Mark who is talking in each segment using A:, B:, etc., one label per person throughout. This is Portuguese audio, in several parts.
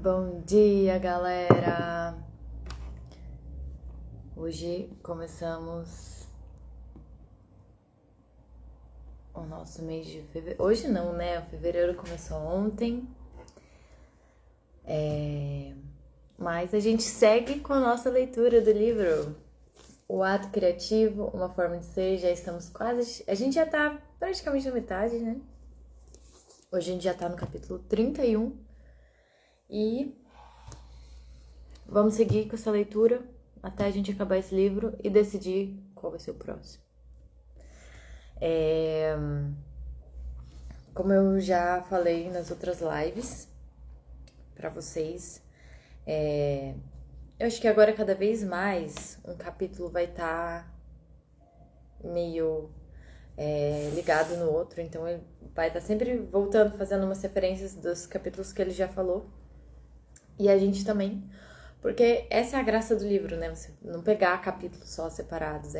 A: Bom dia, galera! Hoje começamos o nosso mês de fevereiro. Hoje não, né? O fevereiro começou ontem. Mas a gente segue com a nossa leitura do livro O Ato Criativo, Uma Forma de Ser. Já estamos quase... A gente já tá praticamente na metade, né? Hoje a gente já tá no capítulo 31. E vamos seguir com essa leitura até a gente acabar esse livro e decidir qual vai ser o próximo. Como eu já falei nas outras lives pra vocês, eu acho que agora cada vez mais um capítulo vai estar meio ligado no outro, então ele vai estar sempre voltando, fazendo umas referências dos capítulos que ele já falou. E a gente também, porque essa é a graça do livro, né? Você não pegar capítulos só separados,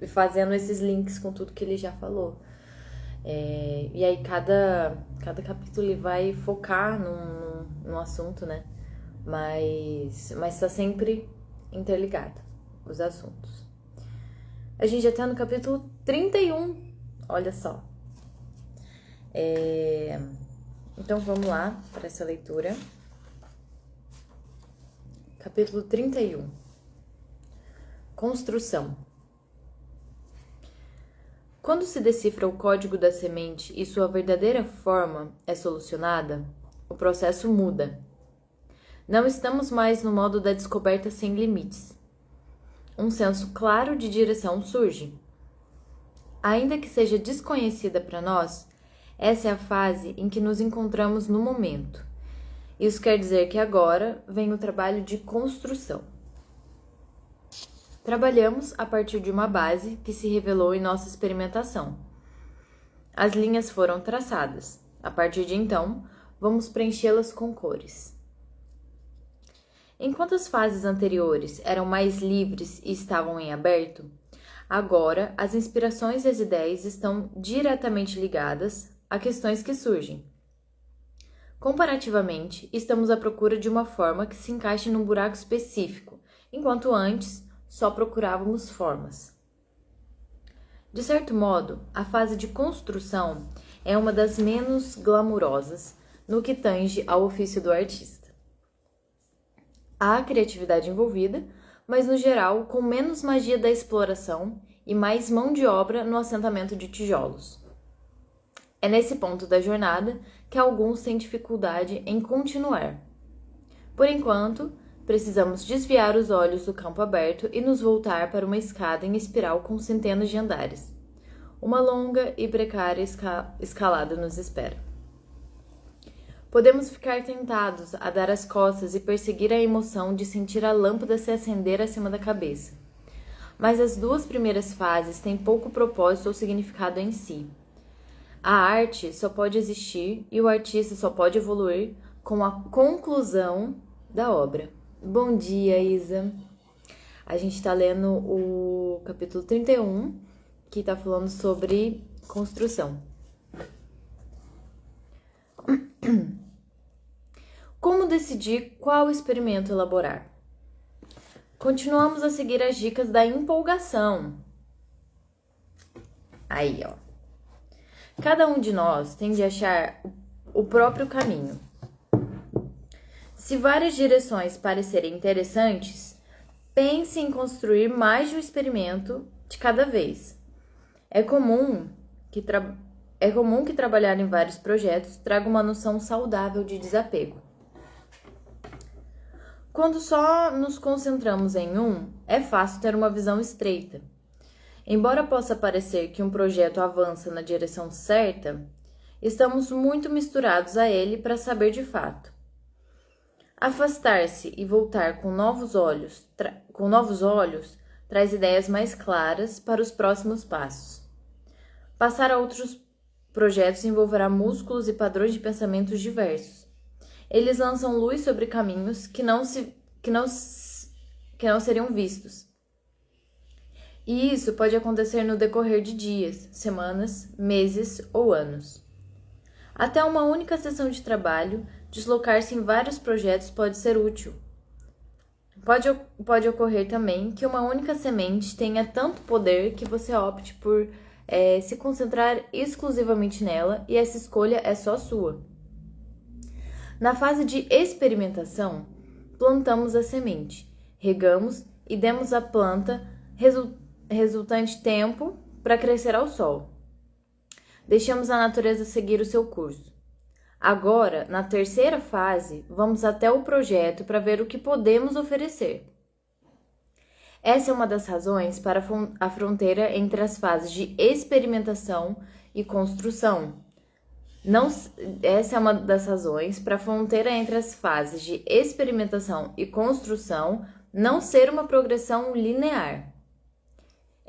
A: fazendo esses links com tudo que ele já falou. E aí cada capítulo ele vai focar num assunto, né? Mas tá sempre interligado os assuntos. A gente já tá no capítulo 31, olha só. Então vamos lá para essa leitura. Capítulo 31. Construção. Quando se decifra o código da semente e sua verdadeira forma é solucionada, o processo muda. Não estamos mais no modo da descoberta sem limites. Um senso claro de direção surge. Ainda que seja desconhecida para nós, essa é a fase em que nos encontramos no momento. Isso quer dizer que agora vem o trabalho de construção. Trabalhamos a partir de uma base que se revelou em nossa experimentação. As linhas foram traçadas. A partir de então, vamos preenchê-las com cores. Enquanto as fases anteriores eram mais livres e estavam em aberto, agora as inspirações e as ideias estão diretamente ligadas a questões que surgem. Comparativamente, estamos à procura de uma forma que se encaixe num buraco específico, enquanto antes só procurávamos formas. De certo modo, a fase de construção é uma das menos glamurosas no que tange ao ofício do artista. Há criatividade envolvida, mas no geral com menos magia da exploração e mais mão de obra no assentamento de tijolos. É nesse ponto da jornada que alguns têm dificuldade em continuar. Por enquanto, precisamos desviar os olhos do campo aberto e nos voltar para uma escada em espiral com centenas de andares. Uma longa e precária escalada nos espera. Podemos ficar tentados a dar as costas e perseguir a emoção de sentir a lâmpada se acender acima da cabeça. Mas as duas primeiras fases têm pouco propósito ou significado em si. A arte só pode existir e o artista só pode evoluir com a conclusão da obra. Bom dia, Isa! A gente está lendo o capítulo 31, que está falando sobre construção. Como decidir qual experimento elaborar? Continuamos a seguir as dicas da empolgação. Aí, ó. Cada um de nós tem de achar o próprio caminho. Se várias direções parecerem interessantes, pense em construir mais de um experimento de cada vez. É comum que trabalhar em vários projetos traga uma noção saudável de desapego. Quando só nos concentramos em um, é fácil ter uma visão estreita. Embora possa parecer que um projeto avança na direção certa, estamos muito misturados a ele para saber de fato. Afastar-se e voltar com novos olhos traz ideias mais claras para os próximos passos. Passar a outros projetos envolverá músculos e padrões de pensamentos diversos. Eles lançam luz sobre caminhos que não seriam vistos. E isso pode acontecer no decorrer de dias, semanas, meses ou anos. Até uma única sessão de trabalho deslocar-se em vários projetos pode ser útil. Pode ocorrer também que uma única semente tenha tanto poder que você opte por se concentrar exclusivamente nela e essa escolha é só sua. Na fase de experimentação, plantamos a semente, regamos e demos à planta resultante tempo para crescer ao sol. Deixamos a natureza seguir o seu curso. Agora, na terceira fase, vamos até o projeto para ver o que podemos oferecer. Essa é uma das razões para a fronteira entre as fases de experimentação e construção. Essa é uma das razões para a fronteira entre as fases de experimentação e construção não ser uma progressão linear.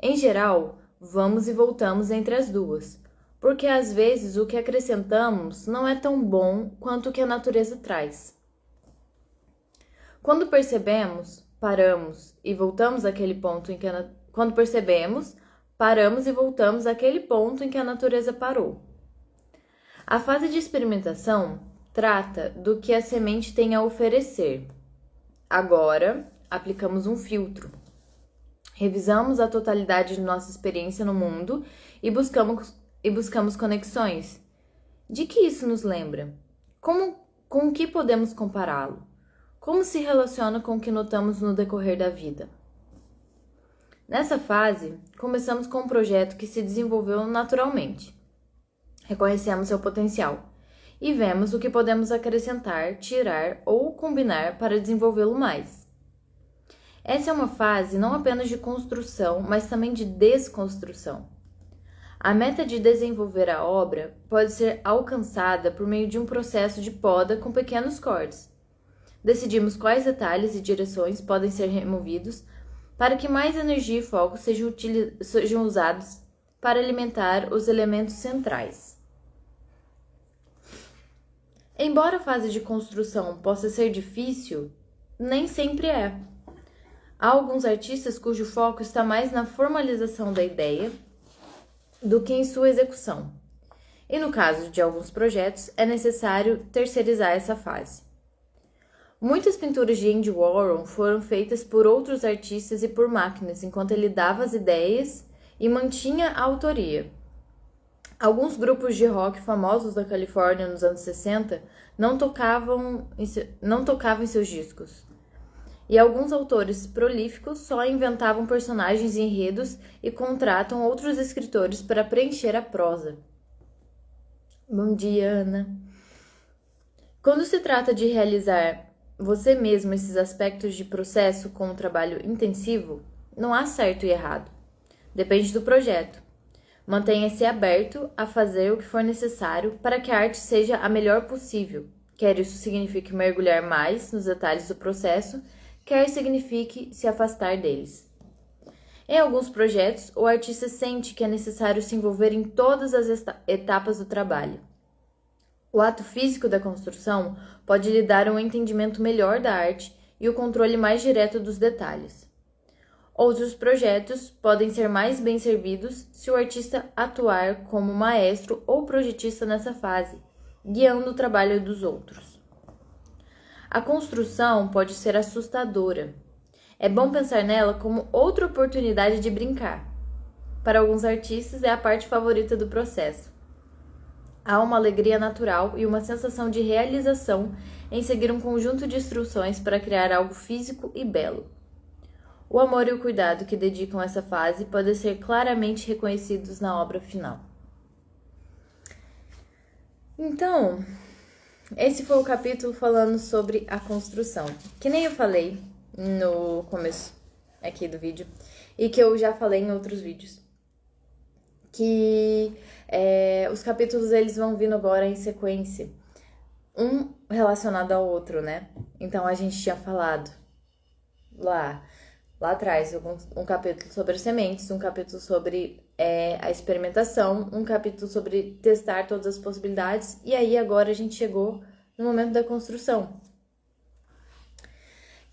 A: Em geral, vamos e voltamos entre as duas, porque às vezes o que acrescentamos não é tão bom quanto o que a natureza traz. Quando percebemos, paramos e voltamos àquele ponto em que a natureza parou. A fase de experimentação trata do que a semente tem a oferecer. Agora, aplicamos um filtro. Revisamos a totalidade de nossa experiência no mundo e buscamos conexões. De que isso nos lembra? Com o que podemos compará-lo? Como se relaciona com o que notamos no decorrer da vida? Nessa fase, começamos com um projeto que se desenvolveu naturalmente. Reconhecemos seu potencial e vemos o que podemos acrescentar, tirar ou combinar para desenvolvê-lo mais. Essa é uma fase não apenas de construção, mas também de desconstrução. A meta de desenvolver a obra pode ser alcançada por meio de um processo de poda com pequenos cortes. Decidimos quais detalhes e direções podem ser removidos para que mais energia e foco sejam usados para alimentar os elementos centrais. Embora a fase de construção possa ser difícil, nem sempre é. Há alguns artistas cujo foco está mais na formalização da ideia do que em sua execução. E no caso de alguns projetos, é necessário terceirizar essa fase. Muitas pinturas de Andy Warhol foram feitas por outros artistas e por máquinas, enquanto ele dava as ideias e mantinha a autoria. Alguns grupos de rock famosos da Califórnia nos anos 60 não tocavam em seus discos. E alguns autores prolíficos só inventavam personagens e enredos e contratam outros escritores para preencher a prosa. Bom dia, Ana. Quando se trata de realizar você mesmo esses aspectos de processo com um trabalho intensivo, não há certo e errado. Depende do projeto. Mantenha-se aberto a fazer o que for necessário para que a arte seja a melhor possível, quer isso signifique mergulhar mais nos detalhes do processo, quer signifique se afastar deles. Em alguns projetos, o artista sente que é necessário se envolver em todas as etapas do trabalho. O ato físico da construção pode lhe dar um entendimento melhor da arte e o controle mais direto dos detalhes. Outros projetos podem ser mais bem servidos se o artista atuar como maestro ou projetista nessa fase, guiando o trabalho dos outros. A construção pode ser assustadora. É bom pensar nela como outra oportunidade de brincar. Para alguns artistas, é a parte favorita do processo. Há uma alegria natural e uma sensação de realização em seguir um conjunto de instruções para criar algo físico e belo. O amor e o cuidado que dedicam a essa fase podem ser claramente reconhecidos na obra final. Então, esse foi o capítulo falando sobre a construção, que nem eu falei no começo aqui do vídeo e que eu já falei em outros vídeos. Que os capítulos eles vão vindo agora em sequência, um relacionado ao outro, né? Então a gente tinha falado lá atrás um capítulo sobre as sementes, um capítulo sobre a experimentação, um capítulo sobre testar todas as possibilidades, e aí agora a gente chegou no momento da construção,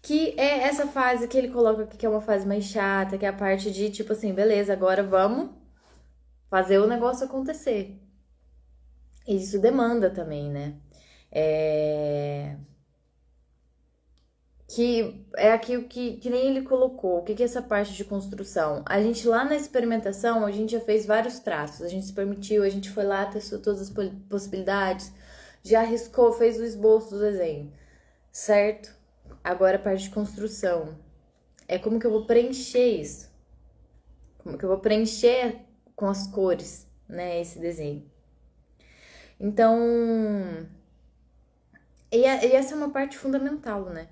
A: que é essa fase que ele coloca aqui, que é uma fase mais chata, que é a parte de tipo assim, beleza, agora vamos fazer o negócio acontecer. E isso demanda também, né? Que é aquilo que nem ele colocou. O que é essa parte de construção? A gente lá na experimentação, a gente já fez vários traços, a gente se permitiu, a gente foi lá, testou todas as possibilidades, já arriscou, fez o esboço do desenho, certo? Agora a parte de construção. É como que eu vou preencher isso? Como que eu vou preencher com as cores, né, esse desenho? Então, e essa é uma parte fundamental, né?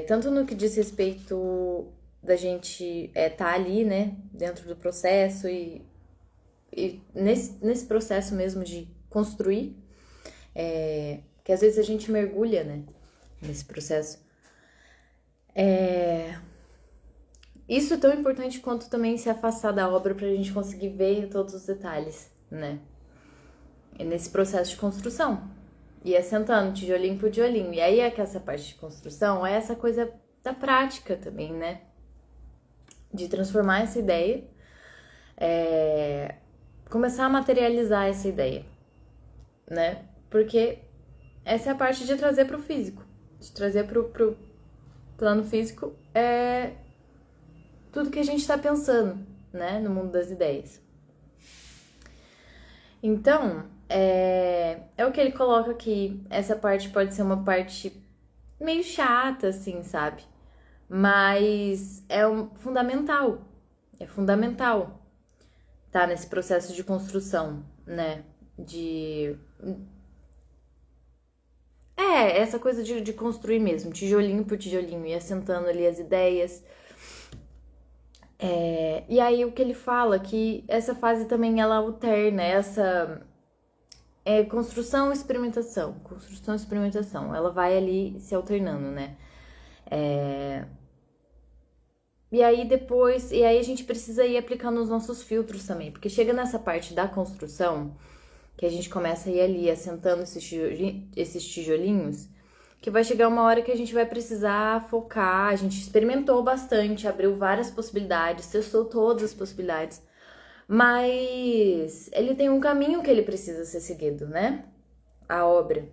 A: Tanto no que diz respeito da gente tá ali, né, dentro do processo e nesse processo mesmo de construir, que às vezes a gente mergulha, né, nesse processo. Isso é tão importante quanto também se afastar da obra pra gente conseguir ver todos os detalhes, né? Nesse processo de construção. E assentando tijolinho por tijolinho. E aí é que essa parte de construção é essa coisa da prática também, né? De transformar essa ideia, começar a materializar essa ideia, né? Porque essa é a parte de trazer pro físico. De trazer pro plano físico tudo que a gente tá pensando, né? No mundo das ideias. Então, é o que ele coloca aqui. Essa parte pode ser uma parte meio chata, assim, sabe? Mas fundamental. É fundamental tá nesse processo de construção, né? Essa coisa de construir mesmo, tijolinho por tijolinho, e assentando ali as ideias. E aí o que ele fala que essa fase também ela alterna, essa construção e experimentação, ela vai ali se alternando, né? E aí a gente precisa ir aplicando os nossos filtros também, porque chega nessa parte da construção, que a gente começa a ir ali assentando esses tijolinhos, que vai chegar uma hora que a gente vai precisar focar, a gente experimentou bastante, abriu várias possibilidades, testou todas as possibilidades, mas ele tem um caminho que ele precisa ser seguido, né? A obra.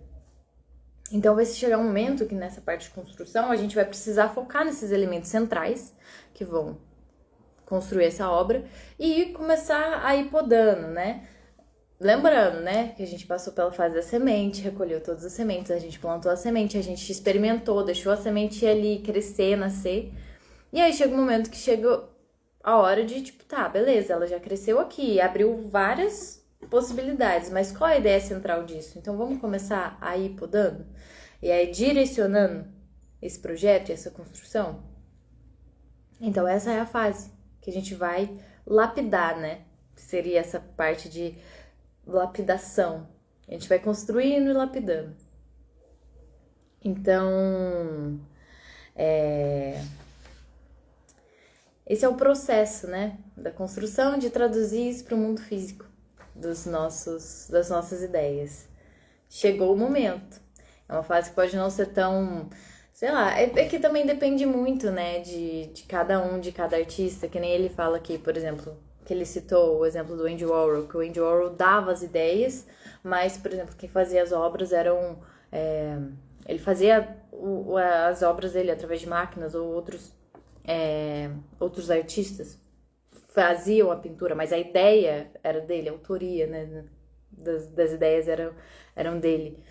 A: Então vai chegar um momento que nessa parte de construção a gente vai precisar focar nesses elementos centrais que vão construir essa obra e começar a ir podando, né? Lembrando, né, que a gente passou pela fase da semente, recolheu todas as sementes, a gente plantou a semente, a gente experimentou, deixou a semente ali crescer, nascer. E aí chega um momento que chega a hora de, tipo, tá, beleza, ela já cresceu aqui, abriu várias possibilidades, mas qual é a ideia central disso? Então vamos começar a ir podando e aí direcionando esse projeto e essa construção? Então essa é a fase que a gente vai lapidar, né? Seria essa parte de lapidação. A gente vai construindo e lapidando. Então, esse é o processo, né, da construção, de traduzir isso para o mundo físico das nossas ideias. Chegou o momento. É uma fase que pode não ser tão, sei lá, que também depende muito, né, de cada um, de cada artista, que nem ele fala aqui, por exemplo, que ele citou o exemplo do Andy Warhol, que o Andy Warhol dava as ideias, mas, por exemplo, quem fazia as obras eram... ele fazia as obras dele através de máquinas ou outros artistas faziam a pintura, mas a ideia era dele, a autoria, né, das ideias eram dele.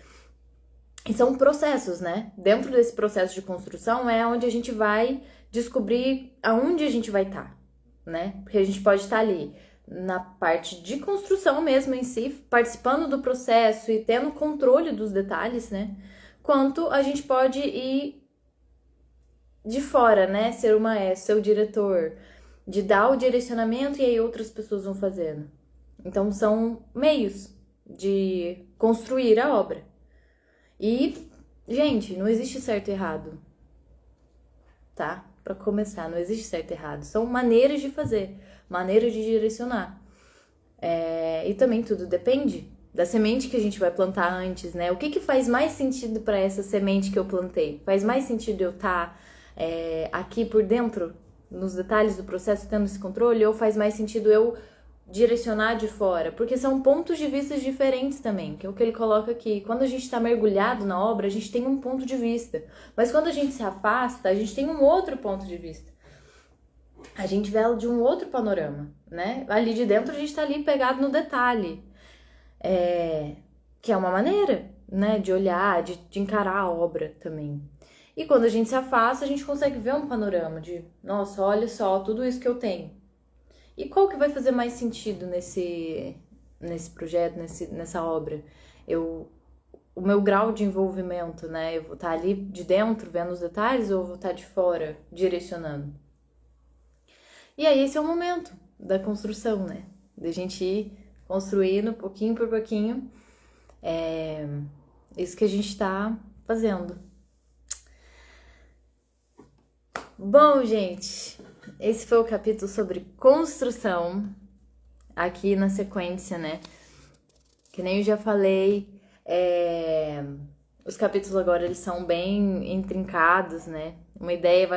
A: E são processos, né? Dentro desse processo de construção é onde a gente vai descobrir aonde a gente vai estar, né? Porque a gente pode estar ali na parte de construção mesmo em si, participando do processo e tendo controle dos detalhes, né? Quanto a gente pode ir de fora, né? Ser o maestro, ser o diretor, de dar o direcionamento e aí outras pessoas vão fazendo. Então são meios de construir a obra. E, gente, não existe certo e errado, tá? Para começar, não existe certo e errado. São maneiras de fazer, maneiras de direcionar. E também tudo depende da semente que a gente vai plantar antes, né? O que faz mais sentido para essa semente que eu plantei? Faz mais sentido eu estar aqui por dentro, nos detalhes do processo, tendo esse controle? Ou faz mais sentido eu direcionar de fora, porque são pontos de vista diferentes também, que é o que ele coloca aqui. Quando a gente está mergulhado na obra, a gente tem um ponto de vista, mas quando a gente se afasta, a gente tem um outro ponto de vista. A gente vê ela de um outro panorama, né? Ali de dentro a gente tá ali pegado no detalhe, que é uma maneira, né, de olhar, de encarar a obra também. E quando a gente se afasta, a gente consegue ver um panorama de, nossa, olha só, tudo isso que eu tenho. E qual que vai fazer mais sentido nesse projeto, nessa obra? O meu grau de envolvimento, né? Eu vou estar ali de dentro vendo os detalhes ou eu vou estar de fora direcionando? E aí esse é o momento da construção, né? Da gente ir construindo pouquinho por pouquinho. Isso que a gente tá fazendo. Bom, gente, esse foi o capítulo sobre construção, aqui na sequência, né? Que nem eu já falei, os capítulos agora eles são bem intrincados, né? Uma ideia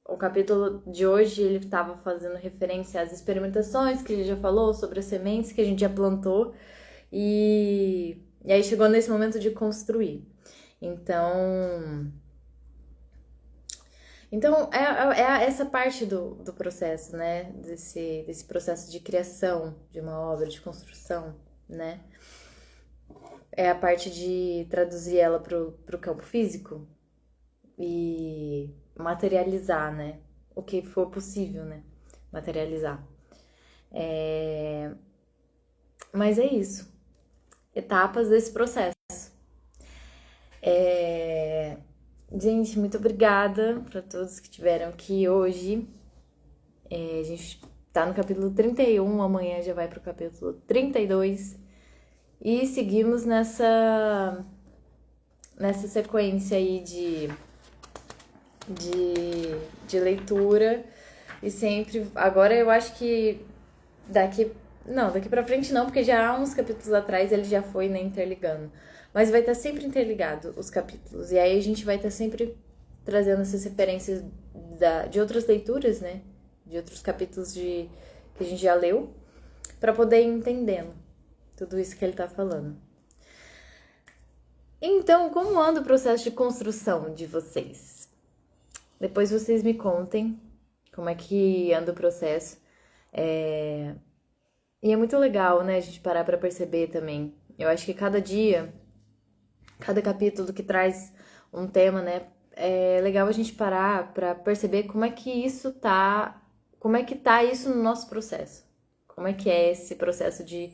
A: o capítulo de hoje ele estava fazendo referência às experimentações que ele já falou, sobre as sementes que a gente já plantou, e aí chegou nesse momento de construir. Então é essa parte do processo, né? Desse processo de criação de uma obra, de construção, né? É a parte de traduzir ela pro campo físico e materializar, né? O que for possível, né? Materializar. Mas é isso. Etapas desse processo. Gente, muito obrigada para todos que estiveram aqui hoje. A gente tá no capítulo 31, amanhã já vai pro capítulo 32. E seguimos nessa sequência aí de leitura. E sempre... Agora eu acho que daqui pra frente não, porque já há uns capítulos atrás ele já foi, né, interligando. Mas vai estar sempre interligado os capítulos. E aí a gente vai estar sempre trazendo essas referências de outras leituras, né? De outros capítulos que a gente já leu, para poder ir entendendo tudo isso que ele tá falando. Então, como anda o processo de construção de vocês? Depois vocês me contem como é que anda o processo. E é muito legal, né, a gente parar para perceber também. Eu acho que cada dia, cada capítulo que traz um tema, né, é legal a gente parar para perceber como é que tá isso no nosso processo. Como é que é esse processo de...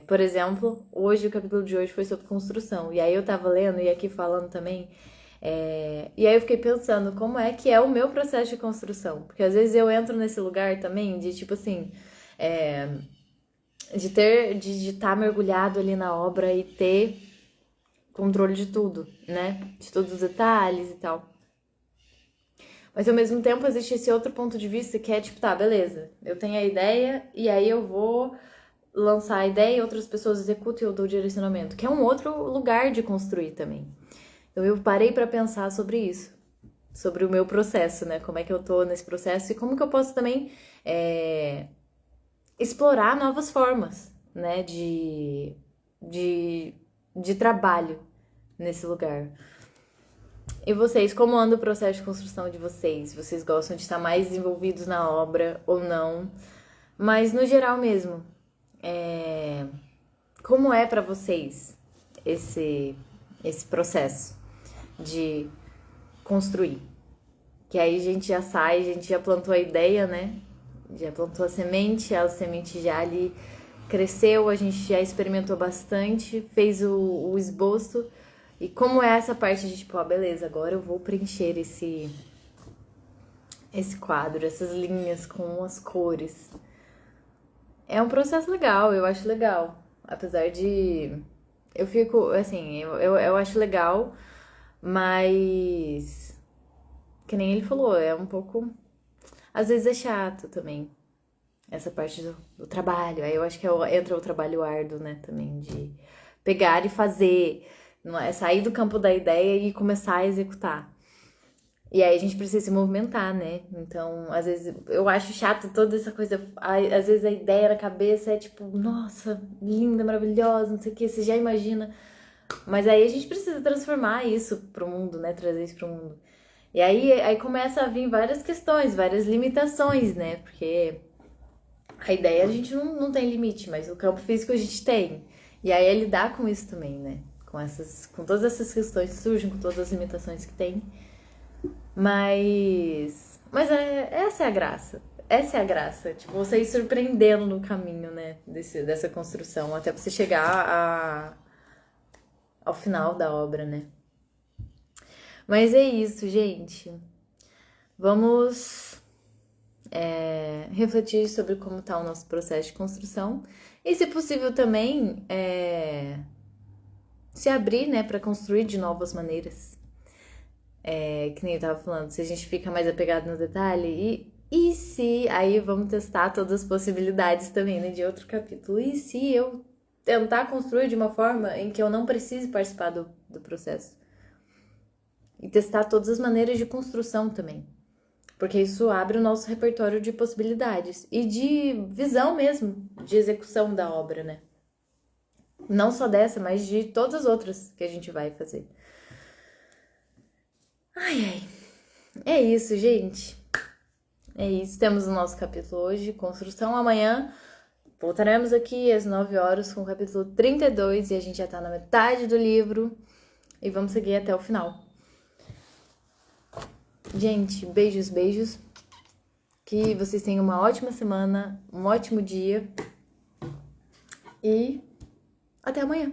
A: por exemplo, hoje, o capítulo de hoje foi sobre construção. E aí eu tava lendo e aqui falando também. E aí eu fiquei pensando como é que é o meu processo de construção. Porque às vezes eu entro nesse lugar também de tipo assim... de estar mergulhado ali na obra e ter controle de tudo, né? De todos os detalhes e tal. Mas ao mesmo tempo existe esse outro ponto de vista que é tipo, tá, beleza, eu tenho a ideia e aí eu vou lançar a ideia e outras pessoas executam e eu dou o direcionamento, que é um outro lugar de construir também. Então eu parei pra pensar sobre isso, sobre o meu processo, né? Como é que eu tô nesse processo e como que eu posso também explorar novas formas, né, de trabalho nesse lugar. E vocês, como anda o processo de construção de vocês? Vocês gostam de estar mais envolvidos na obra ou não? Mas no geral mesmo, como é pra vocês esse processo de construir? Que aí a gente já sai, a gente já plantou a ideia, né? Já plantou a semente já ali cresceu, a gente já experimentou bastante, fez o esboço. E como é essa parte de tipo, beleza, agora eu vou preencher esse quadro, essas linhas com as cores. É um processo legal, eu acho legal. Apesar de... Eu fico, assim, eu acho legal, mas... Que nem ele falou, é um pouco... Às vezes é chato também, essa parte do trabalho. Aí eu acho que entra o trabalho árduo, né, também, de pegar e fazer, não é sair do campo da ideia e começar a executar. E aí a gente precisa se movimentar, né? Então, às vezes, eu acho chato toda essa coisa. Às vezes a ideia na cabeça é tipo, nossa, linda, maravilhosa, não sei o que, você já imagina. Mas aí a gente precisa transformar isso pro mundo, né? Trazer isso pro mundo. E aí começa a vir várias questões, várias limitações, né? Porque a ideia a gente não tem limite, mas o campo físico a gente tem. E aí é lidar com isso também, né? Com todas essas questões que surgem, com todas as limitações que tem. Essa é a graça. Essa é a graça. Tipo, você ir surpreendendo no caminho, né? Dessa construção, até você chegar ao final da obra, né? Mas é isso, gente. Vamos refletir sobre como está o nosso processo de construção e, se possível, também se abrir, né, para construir de novas maneiras. Que nem eu tava falando, se a gente fica mais apegado no detalhe e se aí vamos testar todas as possibilidades também, né, de outro capítulo. E se eu tentar construir de uma forma em que eu não precise participar do processo? E testar todas as maneiras de construção também. Porque isso abre o nosso repertório de possibilidades e de visão mesmo, de execução da obra, né? Não só dessa, mas de todas as outras que a gente vai fazer. Ai. É isso, gente. É isso. Temos o nosso capítulo hoje, construção. Amanhã voltaremos aqui às 9 horas com o capítulo 32 e a gente já tá na metade do livro e vamos seguir até o final. Gente, beijos, beijos. Que vocês tenham uma ótima semana, um ótimo dia e até amanhã.